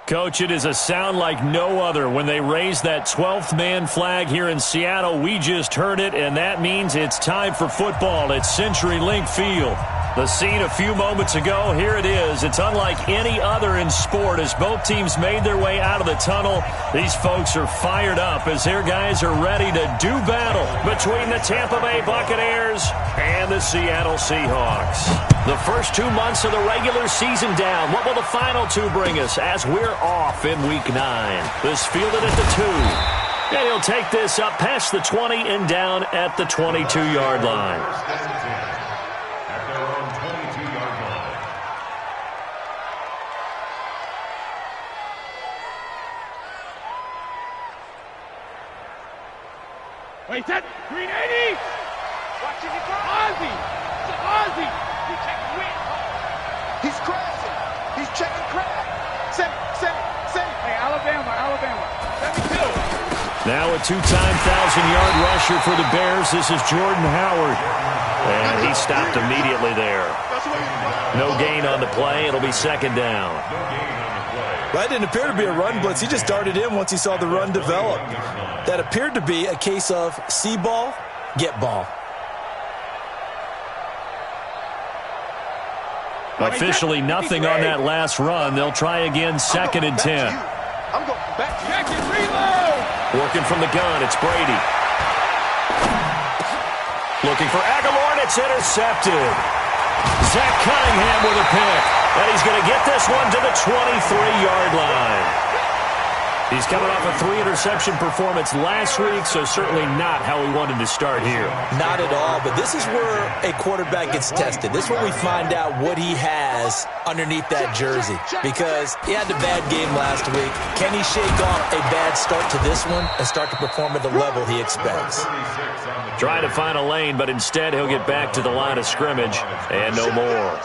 Coach, it is a sound like no other when they raise that 12th man flag here in Seattle. We just heard it, and that means it's time for football at CenturyLink Field. The scene a few moments ago, here it is. It's unlike any other in sport as both teams made their way out of the tunnel. These folks are fired up as their guys are ready to do battle between the Tampa Bay Buccaneers and the Seattle Seahawks. The first 2 months of the regular season down. What will the final two bring us as we're off in Week 9? This fielded at the 2. And he'll take this up past the 20 and down at the 22-yard line. Wait, that green 80! Watching it go. Ozzy! Ozzy! He's checking win. He's crashing. He's checking crash. Send. Hey, Alabama. 72. Now a two-time 1,000-yard rusher for the Bears. This is Jordan Howard. And he stopped immediately there. No gain on the play. It'll be second down. Well, that didn't appear to be a run blitz. He just darted in once he saw the run develop. That appeared to be a case of see ball, get ball. Officially nothing on that last run. They'll try again, second and 10. I'm going back to you. Jacket, reload! Working from the gun, it's Brady. Looking for Aguilar, and it's intercepted. Zach Cunningham with a pick. And he's going to get this one to the 23-yard line. He's coming off a 3-interception performance last week, so certainly not how we wanted to start here. Not at all, but this is where a quarterback gets tested. This is where we find out what he has underneath that jersey, because he had a bad game last week. Can he shake off a bad start to this one and start to perform at the level he expects? Trying to find a lane, but instead he'll get back to the line of scrimmage and no more.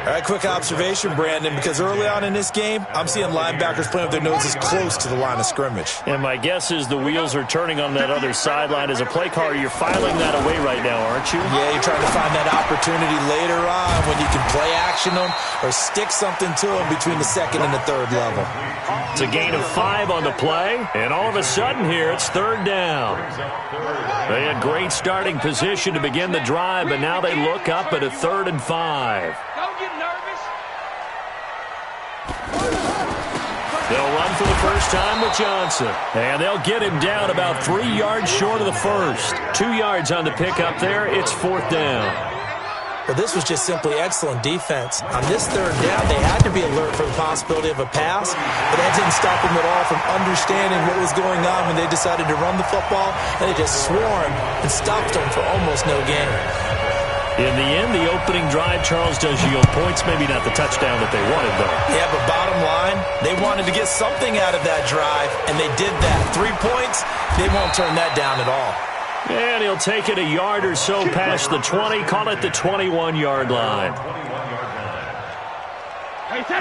All right, quick observation, Brandon, because early on in this game, I'm seeing linebackers playing with their noses close to the line of scrimmage. And my guess is the wheels are turning on that other sideline. As a play caller, you're filing that away right now, aren't you? Yeah, you're trying to find that opportunity later on when you can play action them or stick something to them between the second and the third level. It's a gain of 5 on the play, and all of a sudden here, it's third down. They had great starting position to begin the drive, but now they look up at a 3rd and 5. Don't get nervous. They'll run for the first time with Johnson. And they'll get him down about 3 yards short of the first. 2 yards on the pickup there. It's 4th down. Well, this was just simply excellent defense. On this third down, they had to be alert for the possibility of a pass, but that didn't stop them at all from understanding what was going on when they decided to run the football, and they just swarmed and stopped them for almost no gain. In the end, the opening drive, Charles, does yield points. Maybe not the touchdown that they wanted, though. Yeah, but bottom line, they wanted to get something out of that drive, and they did that. 3 points, they won't turn that down at all. And he'll take it a yard or so past the 20, call it the 21-yard line.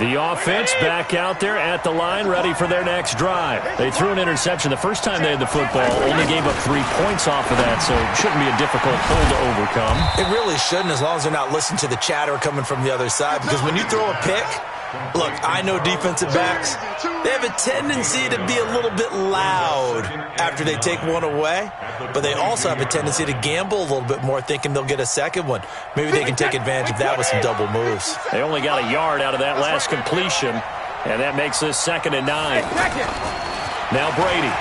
The offense back out there at the line, ready for their next drive. They threw an interception the first time they had the football, only gave up 3 points off of that, so it shouldn't be a difficult hole to overcome. It really shouldn't, as long as they're not listening to the chatter coming from the other side, because when you throw a pick, look, I know defensive backs, they have a tendency to be a little bit loud after they take one away, but they also have a tendency to gamble a little bit more, thinking they'll get a second one. Maybe they can take advantage of that with some double moves. They only got a yard out of that last completion, and that makes this 2nd and 9. Now Brady.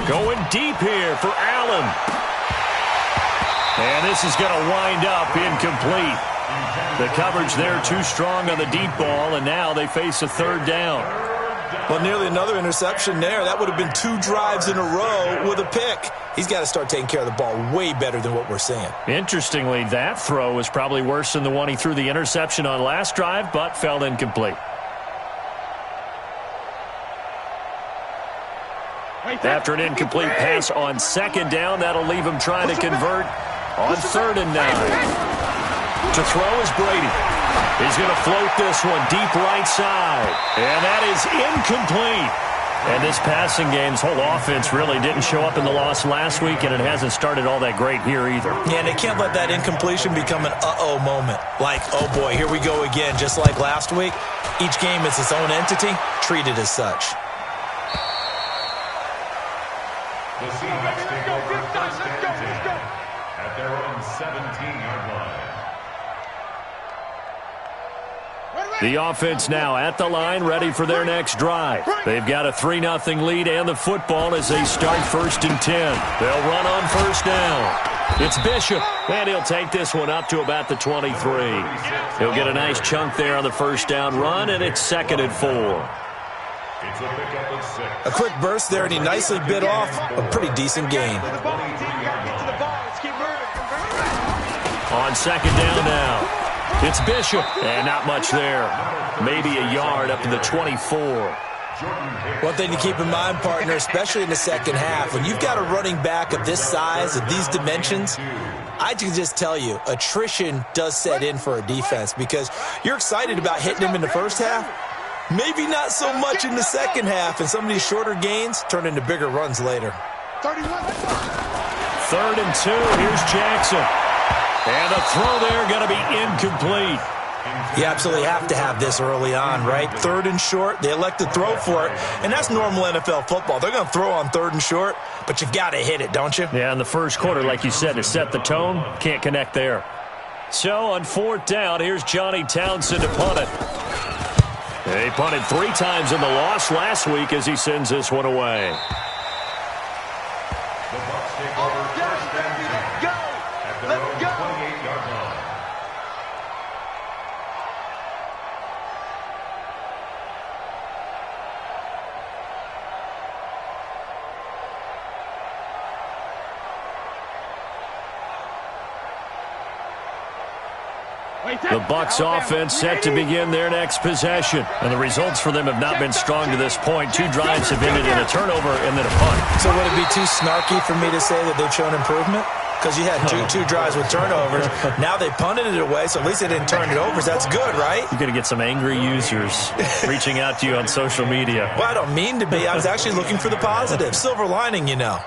Going deep here for Allen. And this is going to wind up incomplete. The coverage there too strong on the deep ball, and now they face a 3rd down. Well, nearly another interception there. That would have been 2 drives in a row with a pick. He's got to start taking care of the ball way better than what we're seeing. Interestingly, that throw was probably worse than the one he threw the interception on last drive, but fell incomplete. After an incomplete pass on 2nd down, that'll leave him trying to convert on 3rd and 9. To throw is Brady. He's going to float this one deep right side. And that is incomplete. And this passing game's whole offense really didn't show up in the loss last week, and it hasn't started all that great here either. Yeah, and they can't let that incompletion become an uh-oh moment. Like, oh boy, here we go again, just like last week. Each game is its own entity, treated as such. The Seahawks take over first and 10 at their own 17-yard line. The offense now at the line, ready for their next drive. They've got a 3-0 lead and the football as they start 1st and 10. They'll run on first down. It's Bishop, and he'll take this one up to about the 23. He'll get a nice chunk there on the first down run, and it's 2nd and 4. It's a pickup of 6. A quick burst there, and he nicely bit off a pretty decent gain. On 2nd down now. It's Bishop, and not much there. Maybe a yard up to the 24. One thing to keep in mind, partner, especially in the second half, when you've got a running back of this size, of these dimensions, I can just tell you, attrition does set in for a defense because you're excited about hitting him in the first half, maybe not so much in the second half, and some of these shorter gains turn into bigger runs later. 3rd and 2, here's Jackson. And the throw there going to be incomplete. You absolutely have to have this early on, right? 3rd and short, they elect to throw for it, and that's normal NFL football. They're going to throw on 3rd and short, but you've got to hit it, don't you? Yeah, in the first quarter, like you said, to set the tone, can't connect there. So on 4th down, here's Johnny Townsend to punt it. He punted 3 times in the loss last week as he sends this one away. The Bucs take over first and 10 at their own 28-yard line. The Bucs offense set to begin their next possession. And the results for them have not been strong to this point. 2 drives have ended in a turnover and then a punt. So would it be too snarky for me to say that they've shown improvement? Because you had two drives with turnovers. Now they punted it away, so at least they didn't turn it over. So that's good, right? You're going to get some angry users reaching out to you on social media. Well, I don't mean to be. I was actually looking for the positive. Silver lining, you know.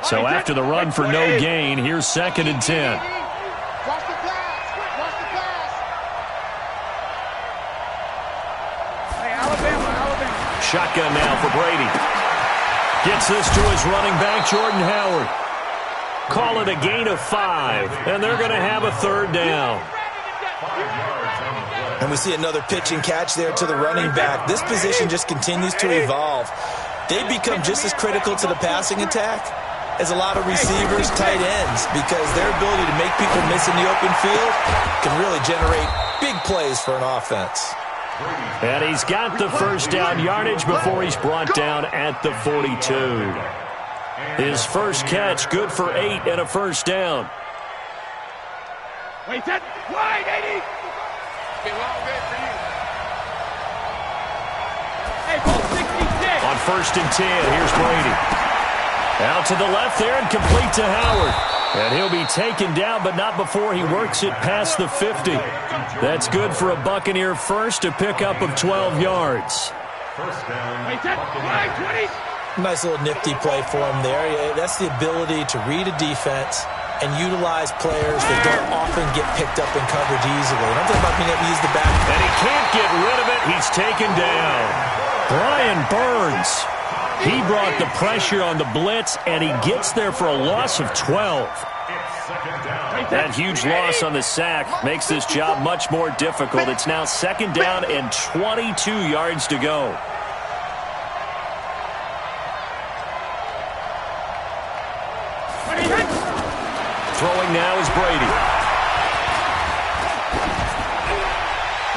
So after the run for no gain, here's 2nd and 10. Shotgun now for Brady. Gets this to his running back, Jordan Howard. Call it a gain of 5, and they're going to have a 3rd down. And we see another pitch and catch there to the running back. This position just continues to evolve. They become just as critical to the passing attack as a lot of receivers, tight ends, because their ability to make people miss in the open field can really generate big plays for an offense. And he's got the first down yardage before he's brought down at the 42. His first catch, good for 8 and a first down. Wait, that wide, 80. Hey, ball 66. On 1st and 10, here's Brady. Out to the left there and complete to Howard. And he'll be taken down, but not before he works it past the 50. That's good for a Buccaneer first, a pickup of 12 yards. First down. Wait, that wide, 20. Nice little nifty play for him there. That's the ability to read a defense and utilize players that don't often get picked up in coverage easily. And I'm talking about being able to use the back. And he can't get rid of it. He's taken down. Brian Burns. He brought the pressure on the blitz, and he gets there for a loss of 12. That huge loss on the sack makes this job much more difficult. It's now 2nd down and 22 yards to go. Throwing now is Brady.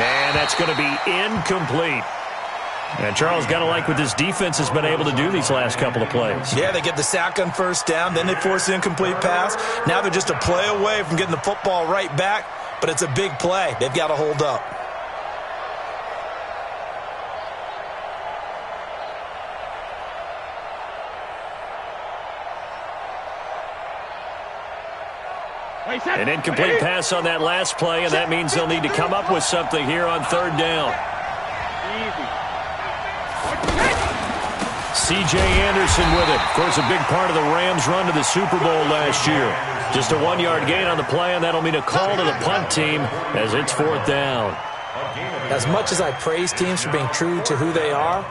And that's going to be incomplete. And Charles, got to like what this defense has been able to do these last couple of plays. Yeah, they get the sack on first down, then they force the incomplete pass. Now they're just a play away from getting the football right back, but it's a big play. They've got to hold up. An incomplete pass on that last play, and that means they'll need to come up with something here on third down. C.J. Anderson with it. Of course, a big part of the Rams' run to the Super Bowl last year. Just a 1-yard gain on the play, and that'll mean a call to the punt team as it's fourth down. As much as I praise teams for being true to who they are,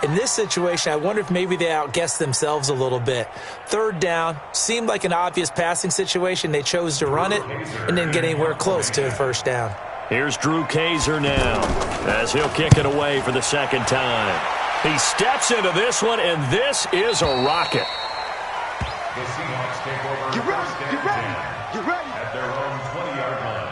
in this situation, I wonder if maybe they outguessed themselves a little bit. Third down seemed like an obvious passing situation. They chose to run it and didn't get anywhere close to a first down. Here's Drew Kaiser now as he'll kick it away for the second time. He steps into this one, and this is a rocket. The Seahawks take over first and 10 at their own 20-yard line.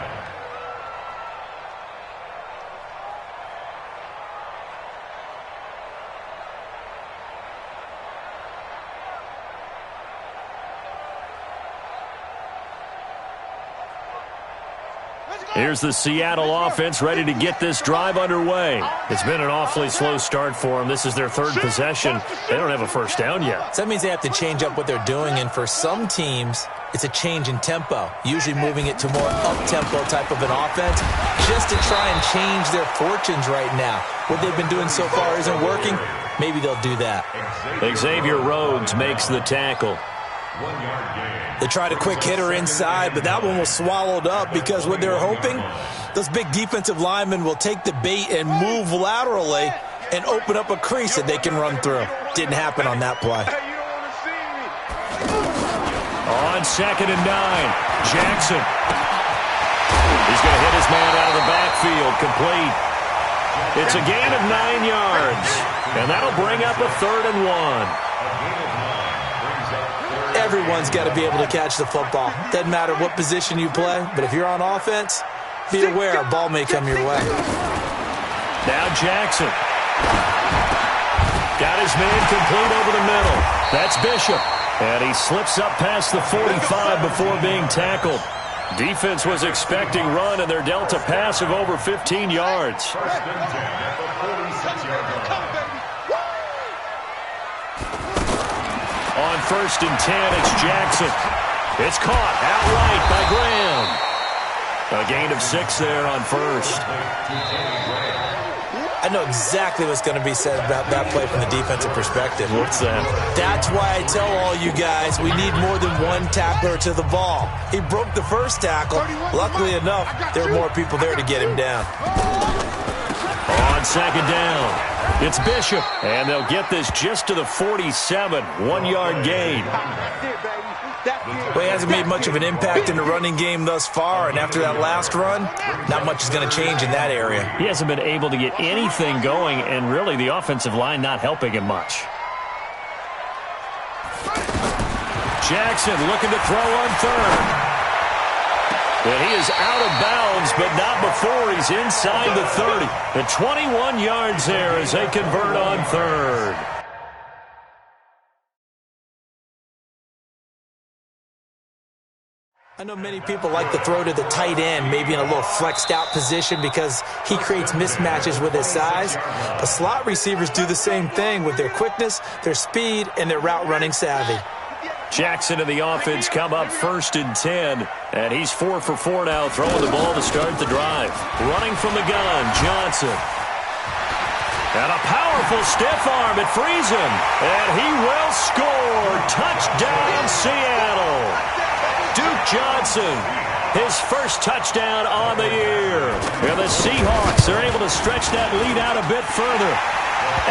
Here's the Seattle offense ready to get this drive underway. It's been an awfully slow start for them. This is their third possession. They don't have a first down yet. So that means they have to change up what they're doing, and for some teams, it's a change in tempo, usually moving it to more up-tempo type of an offense just to try and change their fortunes right now. What they've been doing so far isn't working. Maybe they'll do that. Xavier Rhodes makes the tackle. 1-yard gain. They tried a quick hitter inside, but that one was swallowed up because what they're hoping, those big defensive linemen will take the bait and move laterally and open up a crease that they can run through. Didn't happen on that play. On 2nd and 9, Jackson. He's going to hit his man out of the backfield, complete. It's a gain of 9 yards, and that'll bring up a 3rd and 1. Everyone's got to be able to catch the football. Doesn't matter what position you play, but if you're on offense, be aware a ball may come your way. Now Jackson. Got his man complete over the middle. That's Bishop. And he slips up past the 45 before being tackled. Defense was expecting run, and they're dealt a pass of over 15 yards. First and 10 at the 46-yard line. On 1st and 10, it's Jackson. It's caught outright by Graham. A gain of 6 there on 1st. I know exactly what's going to be said about that play from the defensive perspective. What's that? That's why I tell all you guys we need more than one tackler to the ball. He broke the first tackle. Luckily enough, there were more people there to get him down. On 2nd down, it's Bishop, and they'll get this just to the 47, 1-yard gain. Well, he hasn't made much of an impact in the running game thus far, and after that last run, not much is going to change in that area. He hasn't been able to get anything going, and really the offensive line not helping him much. Jackson looking to throw on 3rd. And he is out of bounds, but not before he's inside the 30. The 21 yards there as they convert on 3rd. I know many people like to throw to the tight end, maybe in a little flexed out position because he creates mismatches with his size. But slot receivers do the same thing with their quickness, their speed, and their route running savvy. Jackson and the offense come up 1st and 10, and he's 4 for 4 now, throwing the ball to start the drive. Running from the gun, Johnson. And a powerful stiff arm, it frees him, and he will score. Touchdown, Seattle. Duke Johnson, his first touchdown on the year. And the Seahawks are able to stretch that lead out a bit further.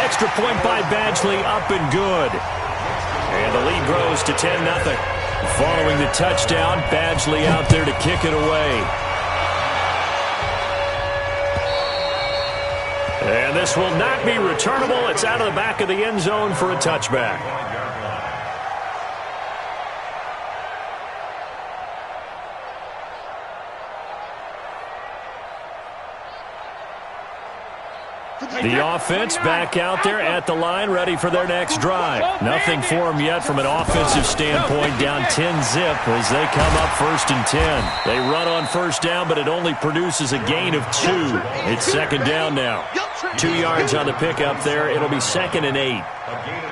Extra point by Badgley, up and good. And the lead grows to 10-0. Following the touchdown, Badgley out there to kick it away. And this will not be returnable. It's out of the back of the end zone for a touchback. The offense back out there at the line, ready for their next drive. Nothing for them yet from an offensive standpoint, down 10-zip as they come up 1st and 10. They run on 1st down, but it only produces a gain of 2. It's 2nd down now. 2 yards on the pickup there. It'll be 2nd and 8.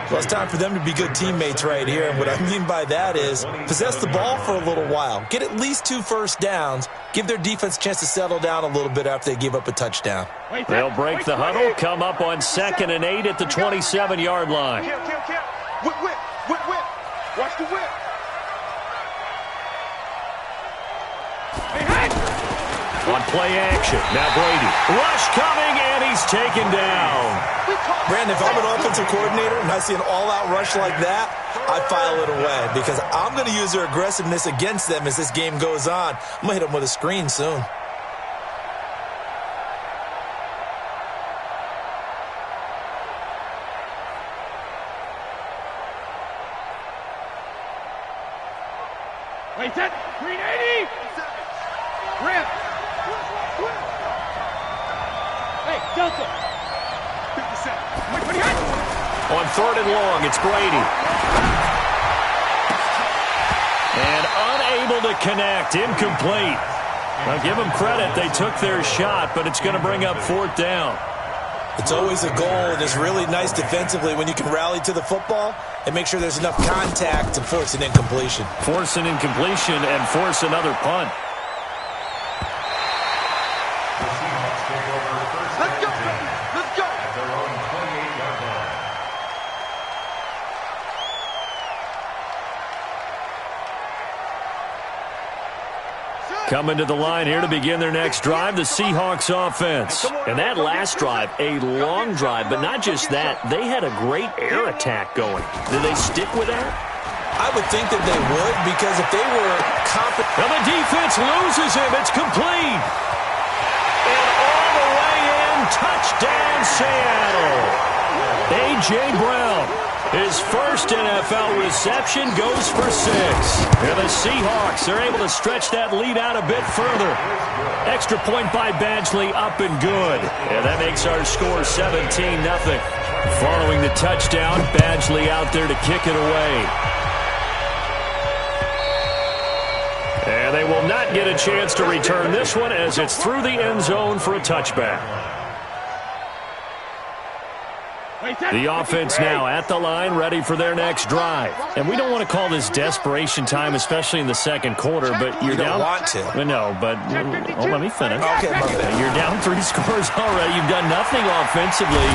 Well, it's time for them to be good teammates right here. And what I mean by that is possess the ball for a little while. Get at least 2 first downs. Give their defense a chance to settle down a little bit after they give up a touchdown. They'll break the huddle, come up on 2nd and 8 at the 27-yard line. Whip. Watch the whip. On play action. Now Brady. Rush coming, and he's taken down. Brandon, if I'm an offensive coordinator and I see an all-out rush like that, I file it away because I'm going to use their aggressiveness against them as this game goes on. I'm going to hit them with a screen soon. Wait, set. Green 80. Rip. Hey, Delta. 57. Wait, what do you got? On 3rd and long, it's Brady. And unable to connect. Incomplete. Now, give them credit. They took their shot, but it's going to bring up 4th down. It's always a goal, and it's really nice defensively when you can rally to the football and make sure there's enough contact to force an incompletion. Force an incompletion and force another punt. Let's go. At their own 28-yard line. Coming to the line here to begin their next drive, the Seahawks offense. And that last drive, a long drive, but not just that. They had a great air attack going. Did they stick with that? I would think that they would because if they were confident. Well, the defense loses him. It's complete. And all the way in, touchdown Seattle. A.J. Brown. His first NFL reception goes for 6. And the Seahawks are able to stretch that lead out a bit further. Extra point by Badgley, up and good. And that makes our score 17-0. Following the touchdown, Badgley out there to kick it away. And they will not get a chance to return this one as it's through the end zone for a touchback. The offense now at the line, ready for their next drive. And we don't want to call this desperation time, especially in the second quarter, but you're down. You don't want to. Well, no, but let me finish. Okay, my bad. You're down 3 scores already. You've done nothing offensively.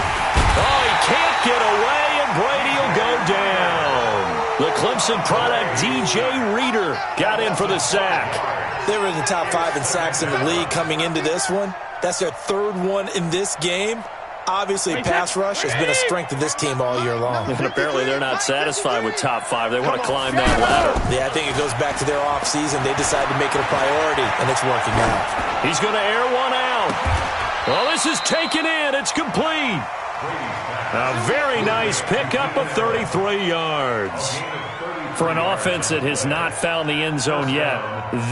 Oh, he can't get away, and Brady will go down. The Clemson product, DJ Reader, got in for the sack. They were in the top 5 in sacks in the league coming into this one. That's their 3rd one in this game. Obviously, pass rush has been a strength of this team all year long. And apparently they're not satisfied with top 5. They want to climb that ladder. Yeah, I think it goes back to their offseason. They decided to make it a priority, and it's working out. He's going to air one out. Well, this is taken in. It's complete. A very nice pickup of 33 yards. For an offense that has not found the end zone yet,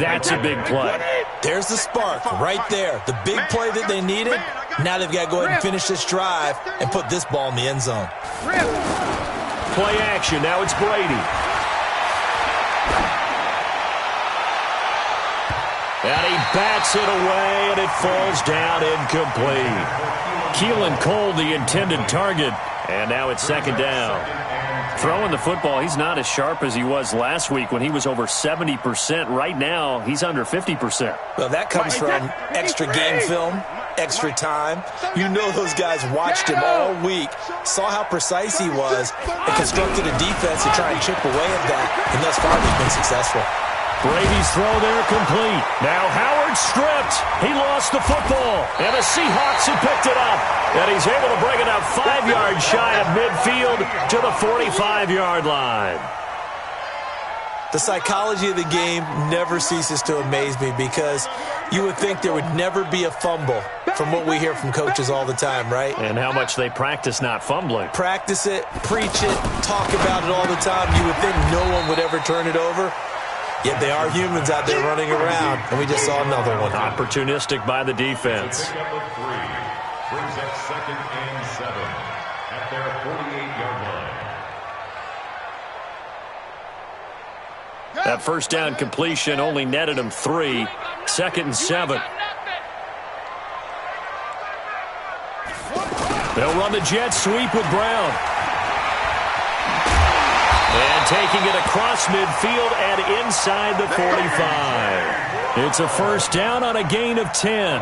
that's a big play. There's the spark right there. The big play that they needed. Now they've got to go ahead and finish this drive and put this ball in the end zone. Play action. Now it's Brady. And he bats it away, and it falls down incomplete. Keelan Cole, the intended target. And now it's 2nd down. Throwing the football, he's not as sharp as he was last week when he was over 70%. Right now, he's under 50%. Well, that comes from extra game film, extra time. You know those guys watched him all week, saw how precise he was, and constructed a defense to try and chip away at that. And thus far, he's been successful. Brady's throw there complete. Now Howard stripped. He lost the football. And the Seahawks have picked it up. And he's able to bring it up 5 yards shy of midfield to the 45-yard line. The psychology of the game never ceases to amaze me because you would think there would never be a fumble from what we hear from coaches all the time, right? And how much they practice not fumbling. Practice it, preach it, talk about it all the time. You would think no one would ever turn it over. Yet they are humans out there running around, and we just saw another one. Opportunistic by the defense. Brings up 2nd and 7 at their 48-yard line. That first down completion only netted him 3. 2nd and 7. They'll run the jet sweep with Brown. And taking it across midfield and inside the 45. It's a first down on a gain of 10.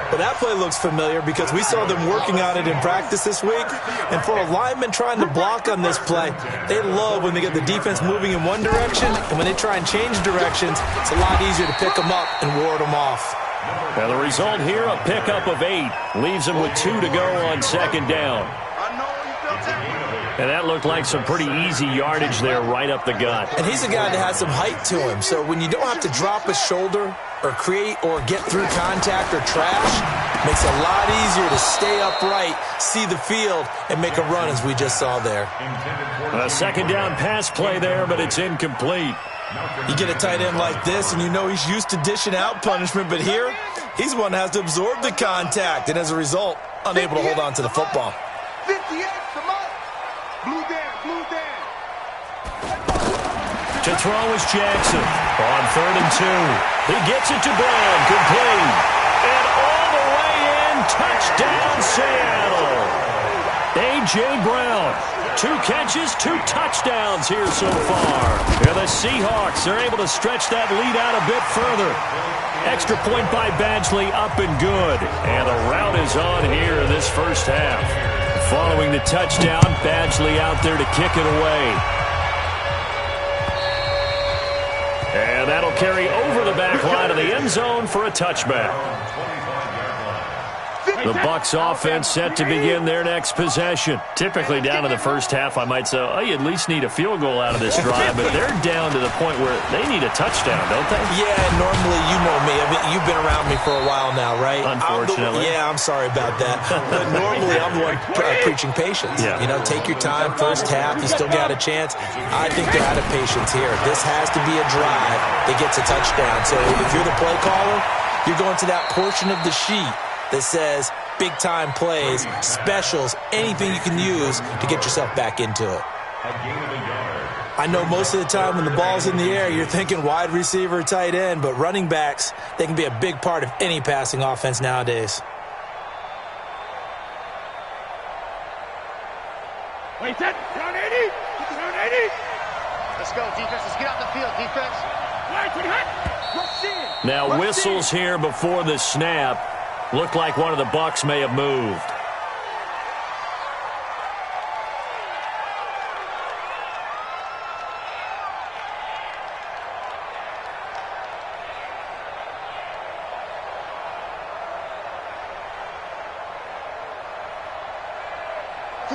Well, that play looks familiar because we saw them working on it in practice this week. And for a lineman trying to block on this play, they love when they get the defense moving in one direction, and when they try and change directions, it's a lot easier to pick them up and ward them off. And the result here, a pickup of 8. Leaves them with 2 to go on second down. And that looked like some pretty easy yardage there right up the gut. And he's a guy that has some height to him, so when you don't have to drop a shoulder or create or get through contact or trash, makes it a lot easier to stay upright, see the field, and make a run as we just saw there. A second down pass play there, but it's incomplete. You get a tight end like this, and you know he's used to dishing out punishment, but here, he's one that has to absorb the contact, and as a result, unable to hold on to the football. 58 from us. Blue down. To throw is Jackson on 3rd and 2. He gets it to Brown, complete. And all the way in, touchdown Seattle. A.J. Brown, 2 catches, 2 touchdowns here so far. And the Seahawks are able to stretch that lead out a bit further. Extra point by Badgley, up and good. And the rout is on here in this first half. Following the touchdown, Badgley out there to kick it away. And that'll carry over the back line of the end zone for a touchback. The Bucs offense set to begin their next possession. Typically down in the first half, I might say, oh, you at least need a field goal out of this drive, but they're down to the point where they need a touchdown, don't they? Yeah, normally, you know me. I mean, you've been around me for a while now, right? Unfortunately. I'm sorry about that. But normally, I'm the one preaching patience. Yeah. You know, take your time, first half, you still got a chance. I think they're out of patience here. This has to be a drive that gets a touchdown. So if you're the play caller, you're going to that portion of the sheet that says big-time plays, specials, anything you can use to get yourself back into it. I know most of the time when the ball's in the air, you're thinking wide receiver, tight end, but running backs, they can be a big part of any passing offense nowadays. Wait, set. Down 80. Down 80. Let's go, defense. Let's get out the field, defense. Right, pretty hot. Now whistles here before the snap. Looked like one of the Bucs may have moved.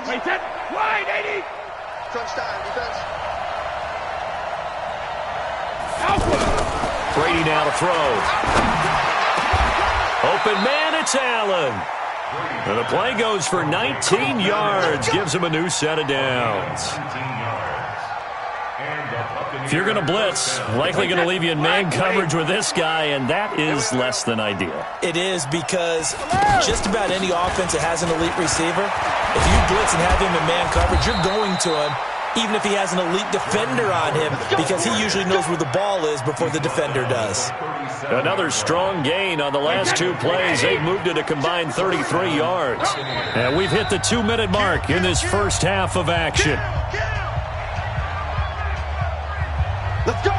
Wait, set. Wide, 80. Crunch time, defense. Alpha. Brady now to throw. Open man, it's Allen. And the play goes for 19 yards. Gives him a new set of downs. If you're going to blitz, likely going to leave you in man coverage with this guy, and that is less than ideal. It is because just about any offense that has an elite receiver, if you blitz and have him in man coverage, you're going to him, even if he has an elite defender on him, because he usually knows where the ball is before the defender does. Another strong gain on the last 2 plays. They've moved it a combined 33 yards. And we've hit the 2-minute mark in this first half of action. Let's go.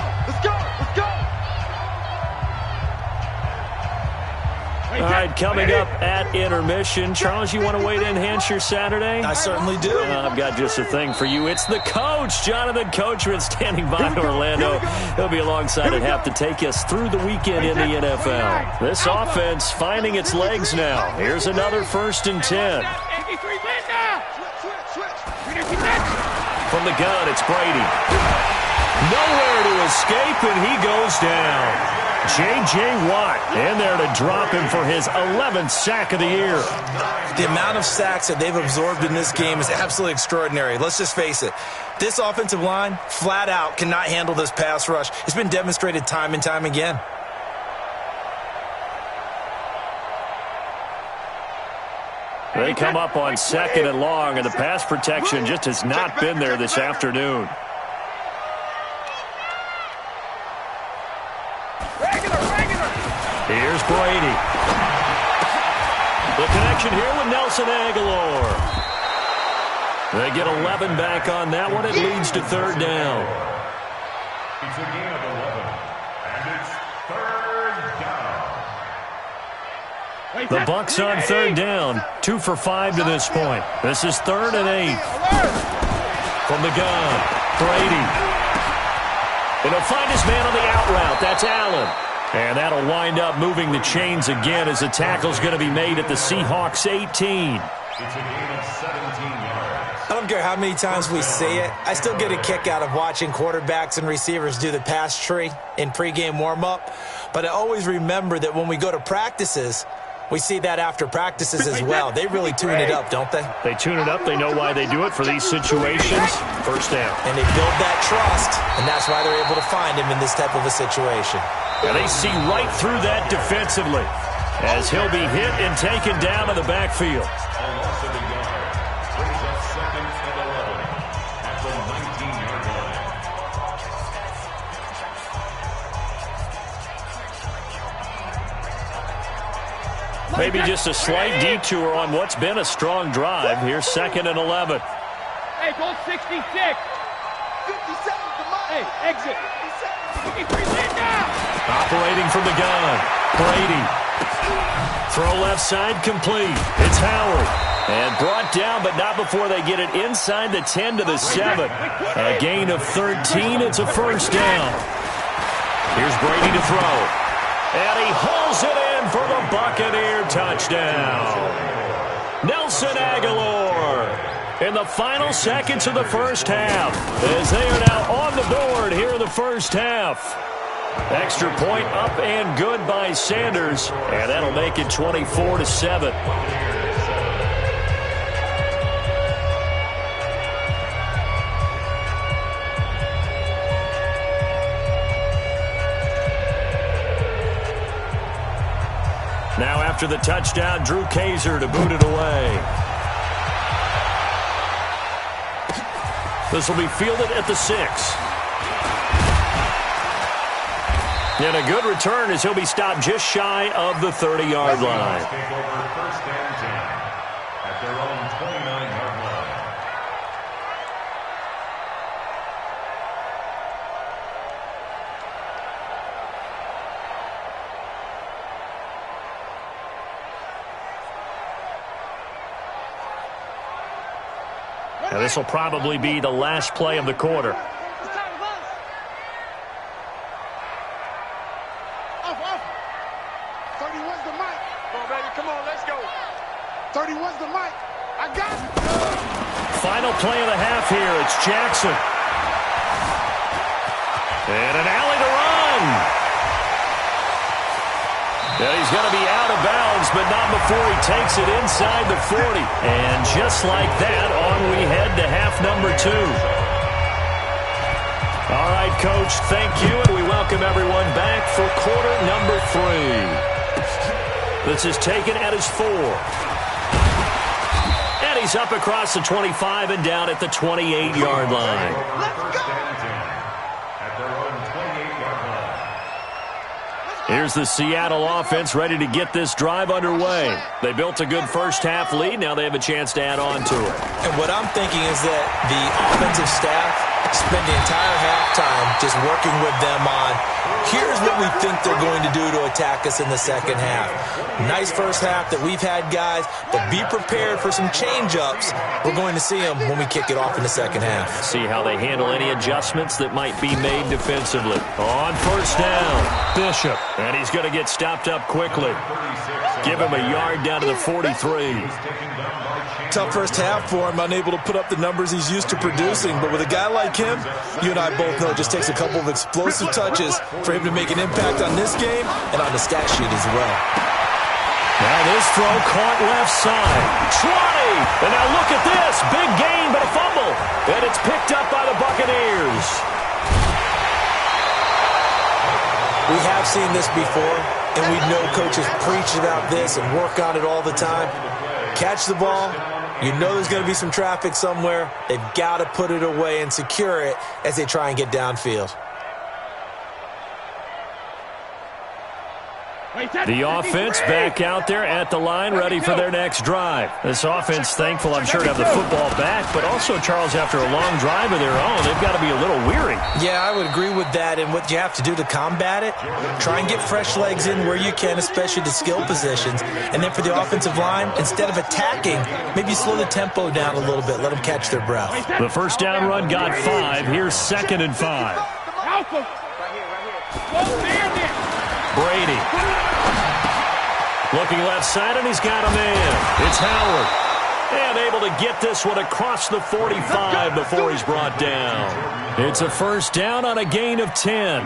All right, coming up at intermission. Charles, you want to weigh in and enhance your Saturday? I certainly do. I've got just a thing for you. It's the coach, Jonathan Coachman, standing by in Orlando. He'll be alongside at half to take us through the weekend in the NFL. This offense finding its legs now. Here's another 1st and 10. From the gun, it's Brady. Nowhere to escape, and he goes down. J.J. Watt in there to drop him for his 11th sack of the year. The amount of sacks that they've absorbed in this game is absolutely extraordinary. Let's just face it. This offensive line, flat out, cannot handle this pass rush. It's been demonstrated time and time again. They come up on 2nd and long, and the pass protection just has not been there this afternoon. Here's Brady. The connection here with Nelson Aguilar. They get 11 back on that one. It leads to third down. It's a gain of 11, and it's third down. The Bucs on third down. 2 for 5 to this point. This is 3rd and 8. From the gun, Brady. And he'll find his man on the out route. That's Allen. And that'll wind up moving the chains again as the tackle's going to be made at the Seahawks 18. It's a gain of 17 yards. I don't care how many times we see it. I still get a kick out of watching quarterbacks and receivers do the pass tree in pregame warm-up. But I always remember that when we go to practices, we see that after practices as well. They really tune it up, don't they? They tune it up. They know why they do it for these situations. First down. And they build that trust, and that's why they're able to find him in this type of a situation. And they see right through that defensively as he'll be hit and taken down in the backfield. A loss of a yard brings up 2nd and 11 at the 19-yard line. Maybe just a slight detour on what's been a strong drive. Here's 2nd and 11. Hey, go 66. 57 to mine. Hey, exit. 53, lay it down. Operating from the gun, Brady. Throw left side complete. It's Howard. And brought down, but not before they get it inside the 10 to the 7. A gain of 13. It's a first down. Here's Brady to throw. And he hauls it in for the Buccaneer touchdown. Nelson Aguilar in the final seconds of the first half as they are now on the board here in the first half. Extra point up and good by Sanders, and that'll make it 24-7. Now after the touchdown, Drew Kaiser to boot it away. This will be fielded at the 6. And a good return as he'll be stopped just shy of the 30-yard line. Take over 1st and 10 at their own 29-yard line. Now this will probably be the last play of the quarter. Final play of the half here. It's Jackson. And an alley to run. And he's going to be out of bounds, but not before he takes it inside the 40. And just like that, on we head to half number 2. All right, Coach, thank you, and we welcome everyone back for quarter number 3. This is taken at his 4. And he's up across the 25 and down at the 28-yard line. First and 10 at their own 28-yard line. Here's the Seattle offense ready to get this drive underway. They built a good first-half lead. Now they have a chance to add on to it. And what I'm thinking is that the offensive staff spend the entire halftime just working with them on, here's what we think they're going to do to attack us in the second half. Nice first half that we've had, guys, but be prepared for some change-ups. We're going to see them when we kick it off in the second half. See how they handle any adjustments that might be made defensively. On first down, Bishop. And he's going to get stopped up quickly. Give him a yard down to the 43. Tough first half for him, unable to put up the numbers he's used to producing. But with a guy like him, you and I both know it just takes a couple of explosive touches for him to make an impact on this game and on the stat sheet as well. Now this throw caught left side. 20! And now look at this. Big gain, but a fumble. And it's picked up by the Buccaneers. We have seen this before, and we know coaches preach about this and work on it all the time. Catch the ball. You know there's going to be some traffic somewhere. They've got to put it away and secure it as they try and get downfield. The offense back out there at the line, ready for their next drive. This offense, thankful, I'm sure, to have the football back, but also, Charles, after a long drive of their own, they've got to be a little weary. Yeah, I would agree with that, and what you have to do to combat it, try and get fresh legs in where you can, especially the skill positions, and then for the offensive line, instead of attacking, maybe slow the tempo down a little bit, let them catch their breath. The first down run got 5. Here's 2nd and 5. Brady. Looking left side, and he's got a man. It's Howard. And able to get this one across the 45 before he's brought down. It's a first down on a gain of 10.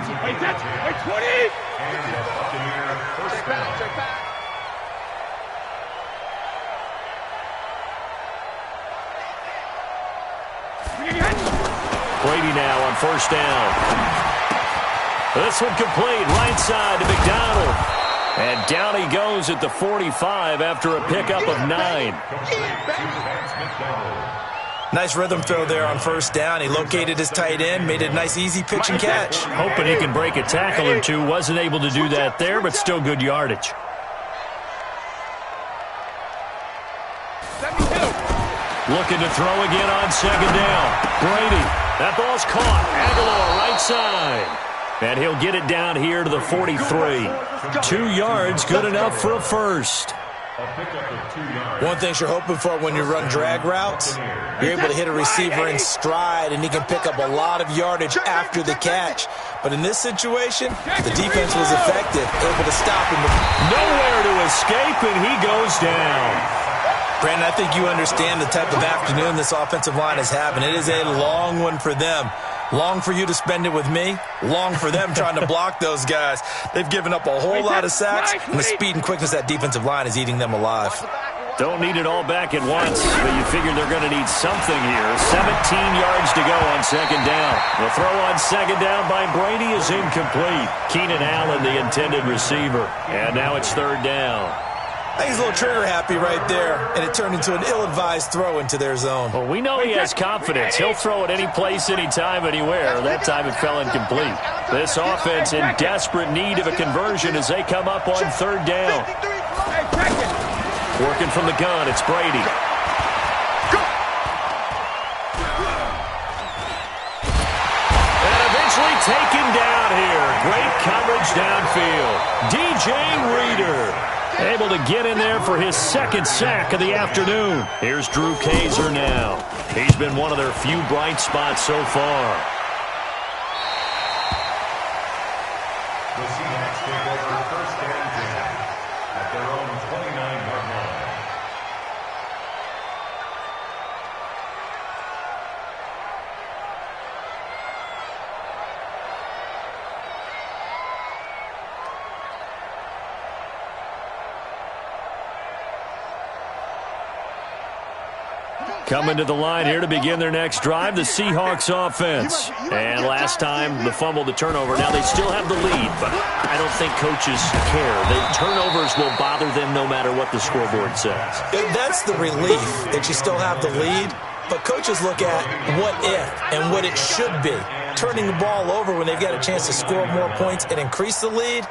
Brady now on first down. This one complete, right side to McDonald. And down he goes at the 45 after a pickup of 9. Nice rhythm throw there on first down. He located his tight end, made a nice easy pitch and catch. Hoping he can break a tackle or two. Wasn't able to do that there, but still good yardage. Looking to throw again on second down. Brady. That ball's caught. Aguilar right side. And he'll get it down here to the 43. 2 yards, good enough for a first. One thing you're hoping for when you run drag routes, you're able to hit a receiver in stride, and he can pick up a lot of yardage after the catch. But in this situation, the defense was effective, able to stop him. Nowhere to escape, and he goes down. Brandon, I think you understand the type of afternoon this offensive line is having. It is a long one for them. Long for you to spend it with me. Long for them trying to block those guys. They've given up a whole lot of sacks, and the speed and quickness of that defensive line is eating them alive. Don't need it all back at once, but you figure they're going to need something here. 17 yards to go on second down. The throw on second down by Brady is incomplete. Keenan Allen, the intended receiver. And now it's third down. I think he's a little trigger happy right there, and it turned into an ill-advised throw into their zone. Well, we know he has confidence. He'll throw it any place, anytime, anywhere. That time it fell incomplete. This offense in desperate need of a conversion as they come up on third down. Working from the gun, it's Brady. And eventually taken down here. Great coverage downfield. DJ Reader. Able to get in there for his second sack of the afternoon. Here's Drew Kaiser now. He's been one of their few bright spots so far. The Seahawks take over first and 10 at their own 29-yard line. Coming to the line here to begin their next drive, the Seahawks offense. And last time, the fumble, the turnover. Now they still have the lead, but I don't think coaches care. The turnovers will bother them no matter what the scoreboard says. That's the relief that you still have the lead, but coaches look at what if and what it should be. Turning the ball over when they've got a chance to score more points and increase the lead,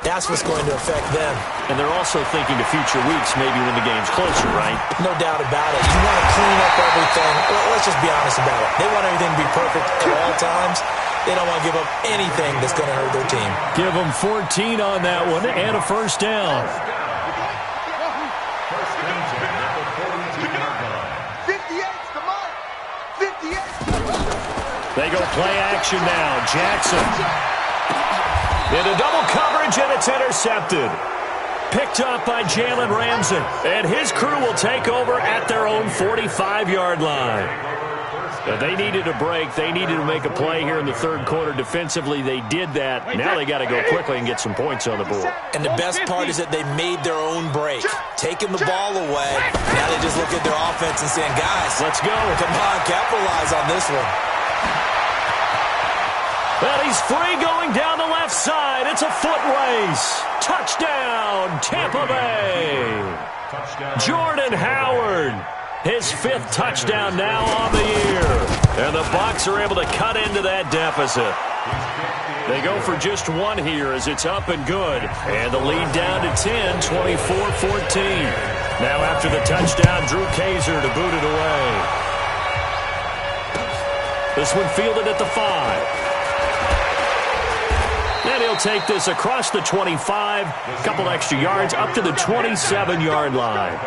that's what's going to affect them. And they're also thinking to future weeks, maybe when the game's closer, right? No doubt about it. You want to clean up everything. Well, let's just be honest about it. They want everything to be perfect at all times. They don't want to give up anything that's going to hurt their team. Give them 14 on that one and a first down. First and 10 at the 42-yard line. 58's the mark. 58. They go play action now. Jackson. Into double coverage, and it's intercepted. Picked up by Jalen Ramsey. And his crew will take over at their own 45-yard line. They needed a break. They needed to make a play here in the third quarter. Defensively, they did that. Now they got to go quickly and get some points on the board. And the best part is that they made their own break. Taking the ball away. Now they just look at their offense and saying, guys, Let's go. Come on, capitalize on this one. And he's free going down the left side. It's a foot race. Touchdown, Tampa Bay. Jordan Howard. His 5th touchdown now on the year. And the Bucs are able to cut into that deficit. They go for just one here as it's up and good. And the lead down to 10, 24-14. Now after the touchdown, Drew Kaiser to boot it away. This one fielded at the 5. And he'll take this across the 25. A couple extra yards up to the 27-yard line.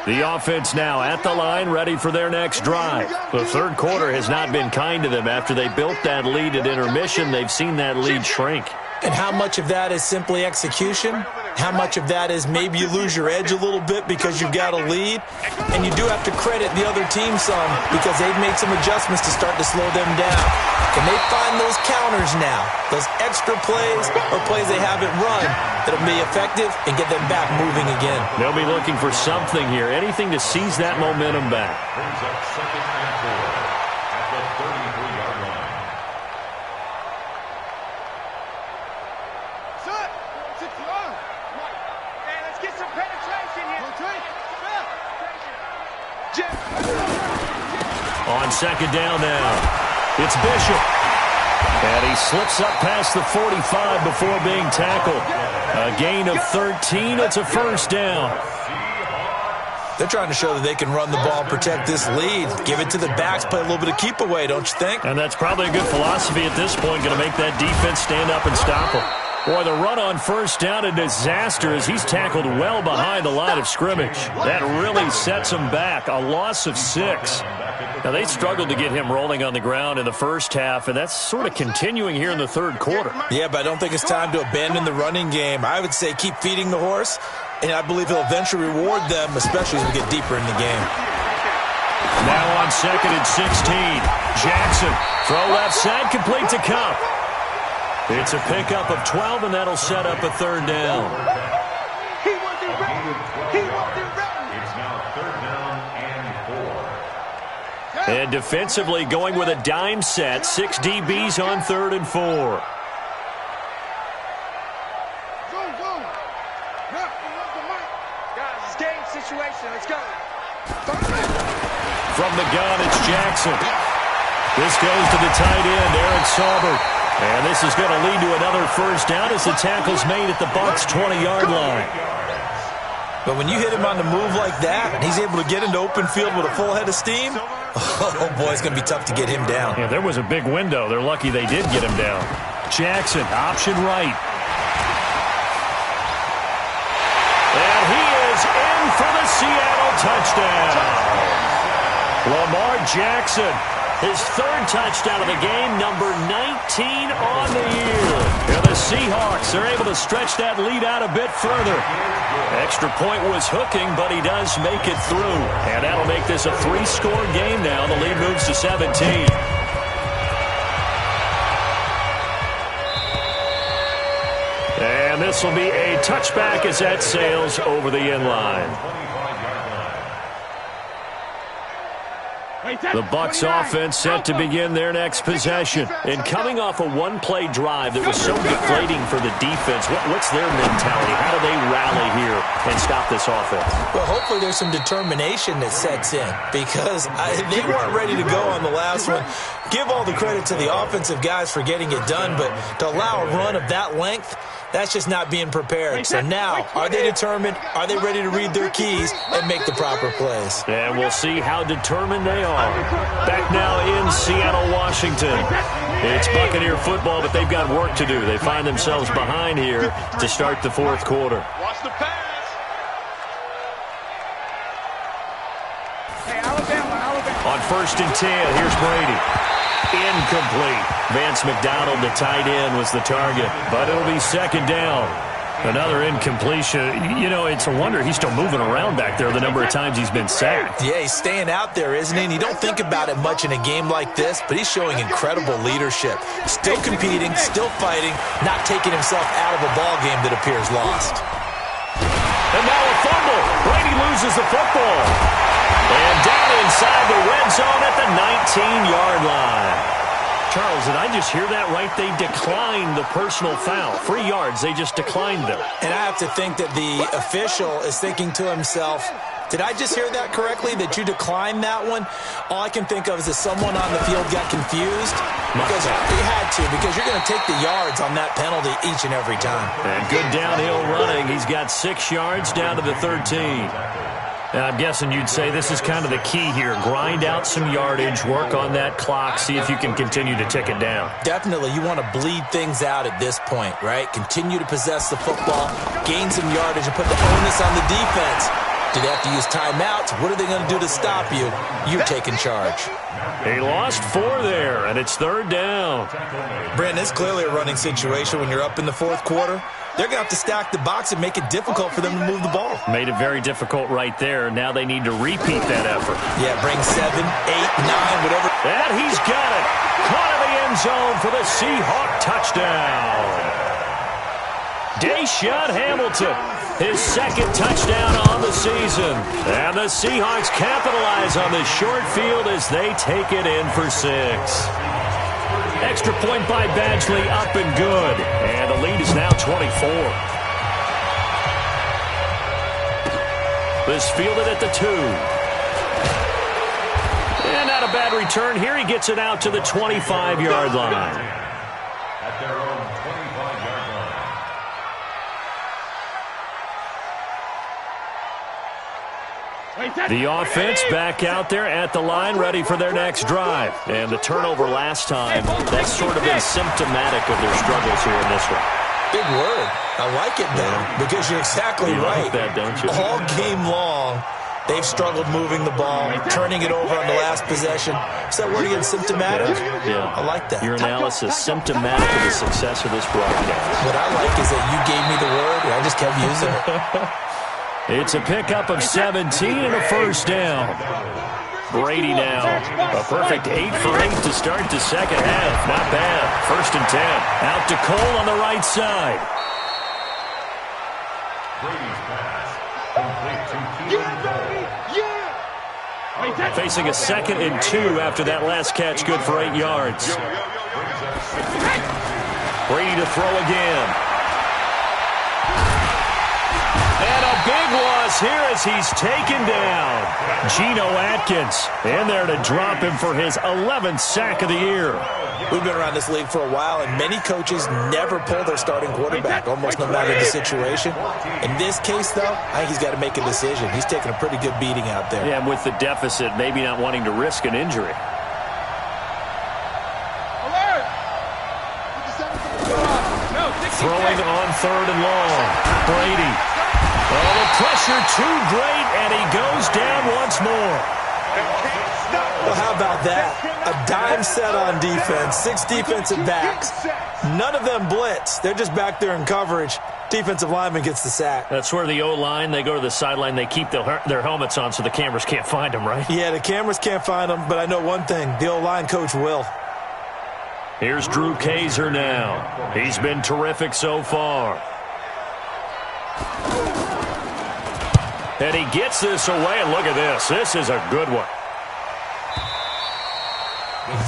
The offense now at the line, ready for their next drive. The third quarter has not been kind to them. After they built that lead at intermission, they've seen that lead shrink. And how much of that is simply execution? How much of that is maybe you lose your edge a little bit because you've got a lead? And you do have to credit the other team some because they've made some adjustments to start to slow them down. Can they find those counters now, those extra plays or plays they haven't run that'll be effective and get them back moving again? They'll be looking for something here, anything to seize that momentum back. Brings up 2nd and 4 at the 33-yard line. Get some penetration here. On second down now, it's Bishop. And he slips up past the 45 before being tackled. A gain of 13. It's a first down. They're trying to show that they can run the ball and protect this lead. Give it to the backs, play a little bit of keep away, don't you think? And that's probably a good philosophy at this point, going to make that defense stand up and stop them. Boy, the run on first down, a disaster as he's tackled well behind the line of scrimmage. That really sets him back, a loss of 6. Now, they struggled to get him rolling on the ground in the first half, and that's sort of continuing here in the third quarter. Yeah, but I don't think it's time to abandon the running game. I would say keep feeding the horse, and I believe he'll eventually reward them, especially as we get deeper in the game. Now on second and 16, Jackson, throw left side, complete to Cup. It's a pickup of 12, and that'll set up a third down. He wasn't ready. He wasn't ready. It's now 3rd down and 4. And defensively going with a dime set, 6 DBs on 3rd and 4. Go, go. Guys, it's game situation. Let's go. From the gun, it's Jackson. This goes to the tight end, Eric Saubert. And this is going to lead to another first down as the tackle's made at the Bucs' 20-yard line. But when you hit him on the move like that, and he's able to get into open field with a full head of steam, oh boy, it's going to be tough to get him down. Yeah, there was a big window. They're lucky they did get him down. Jackson, option right. And he is in for the Seattle touchdown. Lamar Jackson, his 3rd touchdown of the game, number 19 on the year. And the Seahawks are able to stretch that lead out a bit further. Extra point was hooking, but he does make it through. And that'll make this a 3-score game now. The lead moves to 17. And this will be a touchback as that sails over the end line. The Bucs offense set to begin their next possession. And coming off a one-play drive that was so deflating for the defense, what's their mentality? How do they rally here and stop this offense? Well, hopefully there's some determination that sets in because they weren't ready to go on the last one. Give all the credit to the offensive guys for getting it done, but to allow a run of that length, that's just not being prepared. So now, are they determined? Are they ready to read their keys and make the proper plays? And we'll see how determined they are. Back now in Seattle, Washington. It's Buccaneer football, but they've got work to do. They find themselves behind here to start the fourth quarter. Watch the pass. Hey, Alabama. On 1st and 10, here's Brady. Incomplete. Vance McDonald, the tight end, was the target, but it'll be 2nd down. Another incompletion. You know, it's a wonder he's still moving around back there the number of times he's been sacked. Yeah, he's staying out there, isn't he? And you don't think about it much in a game like this, but he's showing incredible leadership. Still competing, still fighting, not taking himself out of a ball game that appears lost. And now a fumble. Brady loses the football. And down inside the red zone at the 19-yard line. Charles, did I just hear that right? They declined the personal foul. 3 yards, they just declined them. And I have to think that the official is thinking to himself, Did I just hear that correctly, that you declined that one? All I can think of is that someone on the field got confused. Because he had to, because you're going to take the yards on that penalty each and every time. And good downhill running. He's got 6 yards down to the 13. And I'm guessing you'd say this is kind of the key here. Grind out some yardage, work on that clock, see if you can continue to tick it down. Definitely. You want to bleed things out at this point, right? Continue to possess the football, gain some yardage, and put the onus on the defense. Do they have to use timeouts? What are they going to do to stop you? You're taking charge. He lost 4 there, and it's 3rd down. Brandon, it's clearly a running situation when you're up in the 4th quarter. They're going to have to stack the box and make it difficult for them to move the ball. Made it very difficult right there. Now they need to repeat that effort. Yeah, bring 7, 8, 9, whatever. And he's got it. Caught in the end zone for the Seahawk touchdown. Deshaun Hamilton, his 2nd touchdown on the season. And the Seahawks capitalize on this short field as they take it in for 6. Extra point by Badgley, up and good. And the lead is now 24. This fielded at the 2. And not a bad return here. He gets it out to the 25-yard line. At their own 25-yard line. The offense back out there at the line, ready for their next drive. And the turnover last time, that's sort of been symptomatic of their struggles here in this one. Big word. I like it, though, because you're exactly right. Like that, don't you? All game long, they've struggled moving the ball, turning it over on the last possession. Is that word again, symptomatic? Yeah. I like that. Your analysis, symptomatic of the success of this broadcast. What I like is that you gave me the word, and I just kept using it. It's a pickup of 17 and a 1st down. Brady now. A perfect 8 for 8 to start the 2nd half. Not bad. 1st and 10. Out to Cole on the right side. Brady's pass. Complete to Keelan Cole. Facing a 2nd and 2 after that last catch. Good for 8 yards. Brady to throw again. And a big loss here as he's taken down. Geno Atkins in there to drop him for his 11th sack of the year. We've been around this league for a while, and many coaches never pull their starting quarterback, almost no matter the situation. In this case, though, I think he's got to make a decision. He's taking a pretty good beating out there. Yeah, and with the deficit, maybe not wanting to risk an injury. Throwing on 3rd and long. Brady. Oh, the pressure too great, and he goes down once more. Well, how about that? A dime set on defense, 6 defensive backs. None of them blitz. They're just back there in coverage. Defensive lineman gets the sack. That's where the O-line, they go to the sideline, they keep their helmets on so the cameras can't find them, right? Yeah, the cameras can't find them, but I know one thing. The O-line coach will. Here's Drew Kaiser now. He's been terrific so far. And he gets this away, and look at this. This is a good one.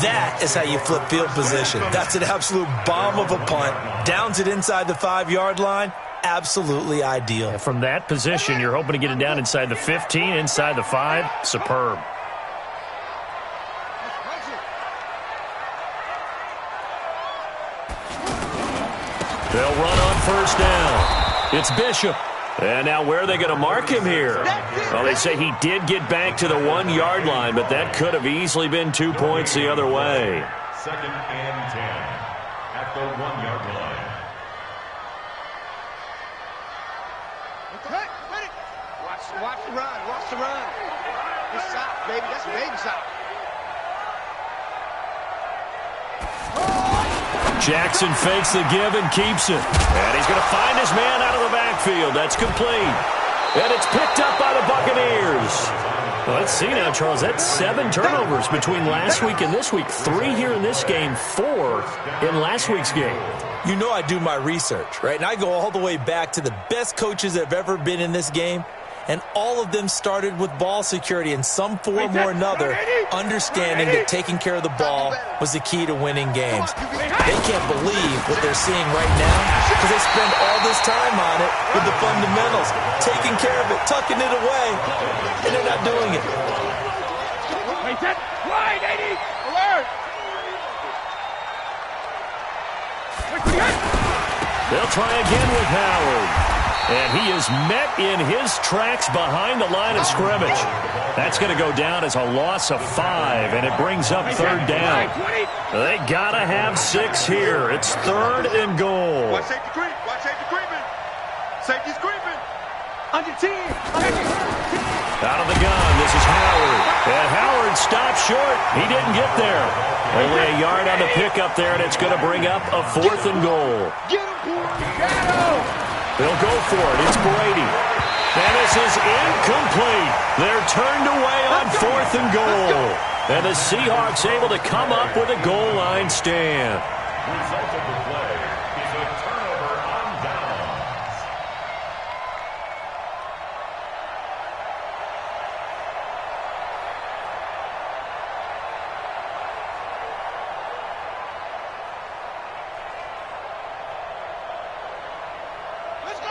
That is how you flip field position. That's an absolute bomb of a punt. Downs it inside the 5-yard line. Absolutely ideal. And from that position, you're hoping to get it down inside the 15, inside the 5. Superb. They'll run on 1st down. It's Bishop. And now where are they going to mark him here? Well, they say he did get back to the 1-yard line, but that could have easily been 2 points the other way. 2nd and 10 at the 1-yard line. Watch the run. Watch the run. It's south, baby. That's baby south. Jackson fakes the give and keeps it. And he's going to find his man out of the backfield. That's complete. And it's picked up by the Buccaneers. Well, let's see now, Charles. That's 7 turnovers between last week and this week. 3 here in this game, 4 in last week's game. You know I do my research, right? And I go all the way back to the best coaches that have ever been in this game. and all of them started with ball security in some form or another, understanding that taking care of the ball was the key to winning games. They can't believe what they're seeing right now because they spend all this time on it with the fundamentals, taking care of it, tucking it away, and they're not doing it. Wait, set, wide, 80, alert! They'll try again with Howard. And he is met in his tracks behind the line of scrimmage. That's going to go down as a loss of 5, and it brings up third down. They got to have 6 here. It's 3rd and goal. Watch safety creep. Watch safety creeping. Safety's creeping. Under 10. Out of the gun, this is Howard. And Howard stopped short. He didn't get there. Only a yard on the pickup there, and it's going to bring up a 4th and goal. Get him, They'll go for it. It's Brady. And this is incomplete. They're turned away on 4th and goal. And the Seahawks able to come up with a goal line stand. Result of the play is a turnover on downs.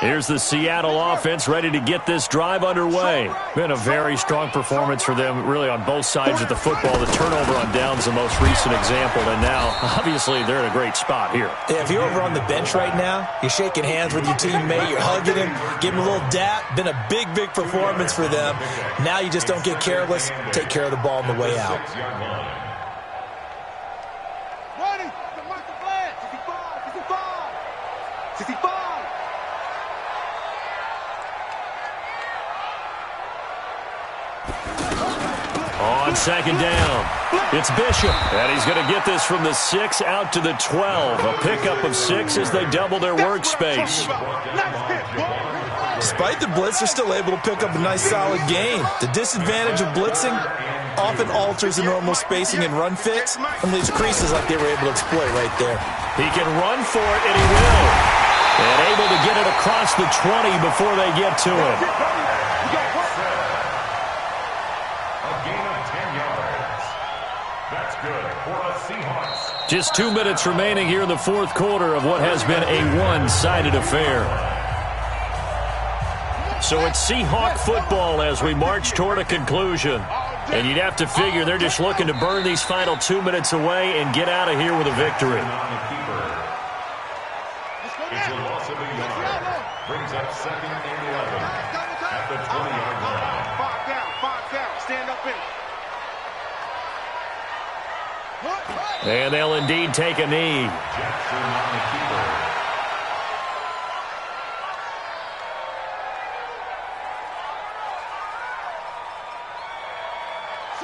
Here's the Seattle offense ready to get this drive underway. Been a very strong performance for them, really, on both sides of the football. The turnover on downs the most recent example, and now, obviously, they're in a great spot here. Yeah, if you're over on the bench right now, you're shaking hands with your teammate, you're hugging him, giving him a little dap. Been a big, big performance for them. Now you just don't get careless. Take care of the ball on the way out. Ready. The mark the flag. 65. 65. On second down, it's Bishop, and he's going to get this from the 6 out to the 12. A pickup of 6 as they double their workspace. Despite the blitz, they're still able to pick up a nice, solid gain. The disadvantage of blitzing often alters the normal spacing and run fits and leaves creases like they were able to exploit right there. He can run for it, and he will. And able to get it across the 20 before they get to him. Just 2 minutes remaining here in the 4th quarter of what has been a one-sided affair. So it's Seahawk football as we march toward a conclusion. And you'd have to figure they're just looking to burn these final 2 minutes away and get out of here with a victory. It's a loss of a yard. Brings up 2nd and 11 at the 20-yard line. 5 down. Stand up in it. And they'll indeed take a knee. Jackson on the keeper.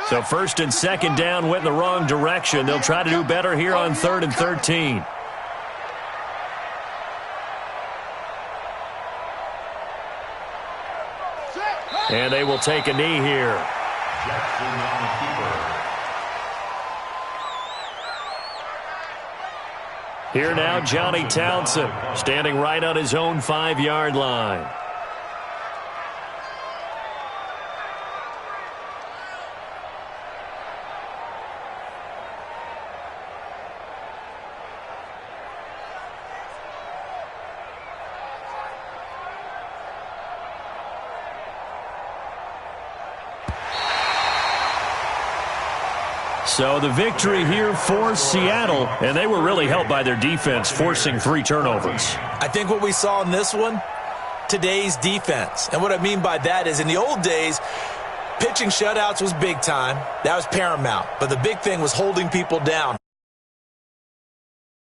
So 1st and 2nd down went in the wrong direction. They'll try to do better here on 3rd and 13. And they will take a knee here. Jackson on the keeper. Here now, Johnny Townsend, standing right on his own 5-yard line. So the victory here for Seattle, and they were really helped by their defense, forcing 3 turnovers. I think what we saw in this one, today's defense. And what I mean by that is in the old days, pitching shutouts was big time. That was paramount. But the big thing was holding people down.